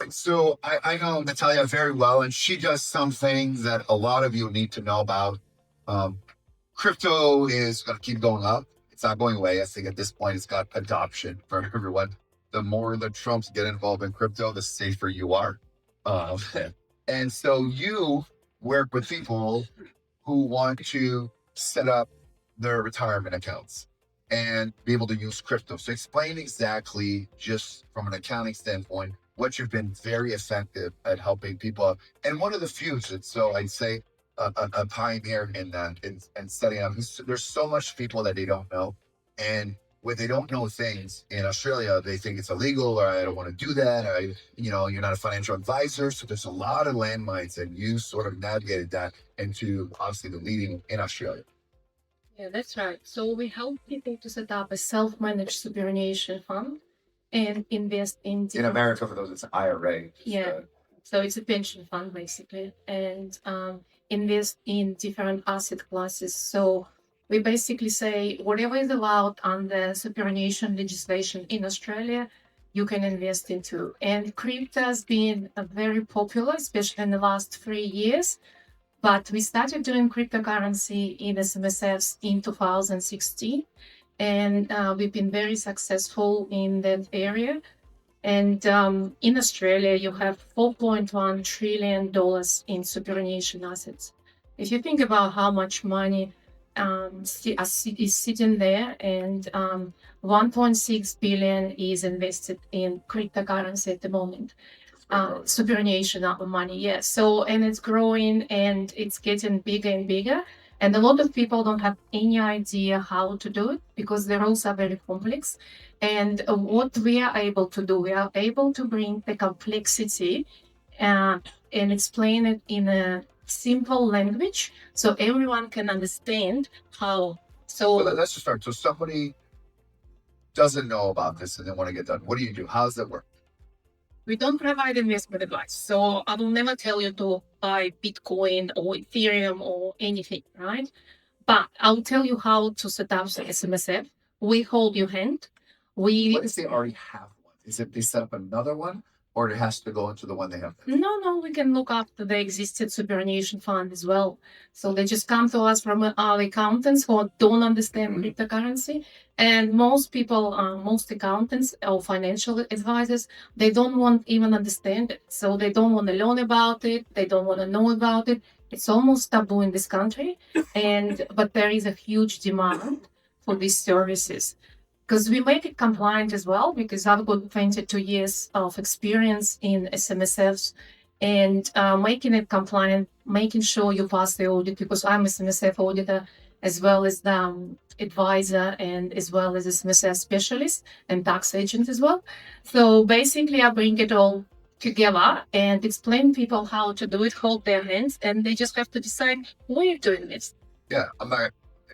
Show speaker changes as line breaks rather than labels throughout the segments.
So I know Natalia very well, and she does some things that a lot of you need to know about. Um, Crypto is going to keep going up. It's not going away. I think at this point, it's got adoption from everyone. The more the Trumps get involved in crypto, the safer you are. Um, and so you work with people who want to set up their retirement accounts and be able to use crypto. So explain exactly, just from an accounting standpoint, what you've been very effective at helping people. And one of the few, so I'd say a pioneer in that, in setting up. There's so much people that they don't know. And when they don't know things in Australia, they think it's illegal, or I don't want to do that. You're not a financial advisor. So there's a lot of landmines, and you sort of navigated that into obviously the leading in Australia.
Yeah, that's right. So we help people to set up a self-managed superannuation fund and invest in
America, for those, it's an IRA.
Yeah. So it's a pension fund basically, and invest in different asset classes. So we basically say whatever is allowed under superannuation legislation in Australia, you can invest into. And crypto has been very popular, especially in the last 3 years. But we started doing cryptocurrency in SMSFs in 2016, and we've been very successful in that area. And in Australia, you have $4.1 trillion in superannuation assets. If you think about how much money is sitting there, and 1.6 billion is invested in cryptocurrency at the moment. Superannuation money, yes. So, and it's growing and it's getting bigger and bigger. And a lot of people don't have any idea how to do it because the rules are very complex. And what we are able to do, we are able to bring the complexity and explain it in a simple language so everyone can understand how. So
let's just start. So somebody doesn't know about this and they want to get done. What do you do? How does that work?
We don't provide investment advice. So I will never tell you to buy Bitcoin or Ethereum or anything, right? But I'll tell you how to set up the SMSF. We hold your hand.
What if they already have one? Is it they set up another one, or it has to go into the one they have?
No, we can look after the existing superannuation fund as well. So they just come to us from our accountants who don't understand cryptocurrency. And most people, most accountants or financial advisors, they don't want even understand it. So they don't want to learn about it. They don't want to know about it. It's almost taboo in this country. But there is a huge demand for these services, because we make it compliant as well, because I've got 22 years of experience in SMSFs, and making it compliant, making sure you pass the audit, because I'm a SMSF auditor as well as the advisor, and as well as a SMSF specialist and tax agent as well. So basically I bring it all together and explain people how to do it, hold their hands, and they just have to decide where you're doing this.
Yeah,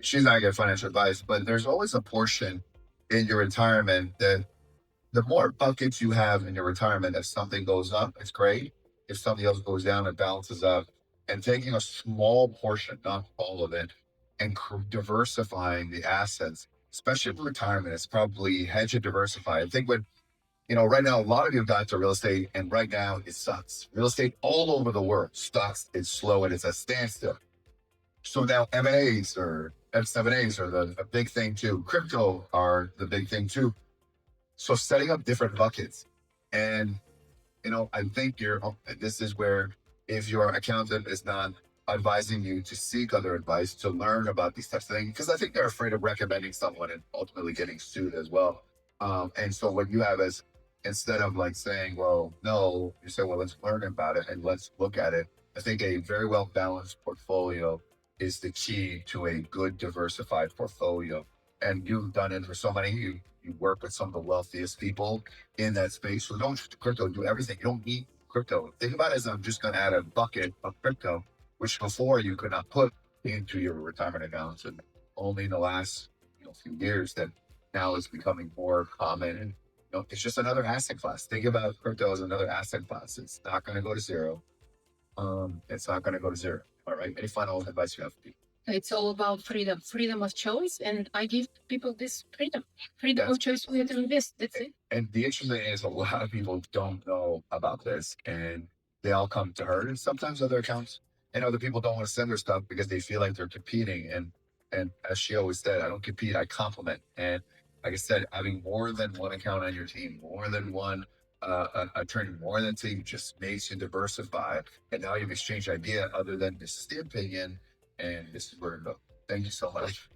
she's not getting financial advice, but there's always a portion in your retirement that the more buckets you have in your retirement, if something goes up, it's great. If something else goes down, it balances up. And taking a small portion, not all of it, and diversifying the assets, especially for retirement, it's probably hedge and diversify. I think right now, a lot of you got to real estate, and right now it sucks. Real estate all over the world sucks. It's slow and it's a standstill. So now M&As or F7As are the big thing too. Crypto are the big thing too. So setting up different buckets. And, I think this is where, if your accountant is not advising you to seek other advice, to learn about these types of things, because I think they're afraid of recommending someone and ultimately getting sued as well. And so what you have is, instead of like saying, well, no, you say, well, let's learn about it and let's look at it. I think a very well balanced portfolio is the key to a good diversified portfolio. And you've done it for so many. You work with some of the wealthiest people in that space. So don't just crypto, do everything. You don't need crypto. Think about it as, I'm just going to add a bucket of crypto, which before you could not put into your retirement accounts. And only in the last few years that now is becoming more common. And it's just another asset class. Think about crypto as another asset class. It's not going to go to zero. It's not going to go to zero. All right. Any final advice you have?
It's all about freedom of choice, and I give people this freedom of choice where to invest. That's it.
And the interesting thing is, a lot of people don't know about this, and they all come to her, and sometimes other accounts, and other people don't want to send her stuff because they feel like they're competing. And as she always said, I don't compete, I compliment. And like I said, having more than one account on your team, more than one attorney, more than two, just makes you diversify. And now you've exchanged idea other than this is the opinion, and this is where to go. Thank you so much.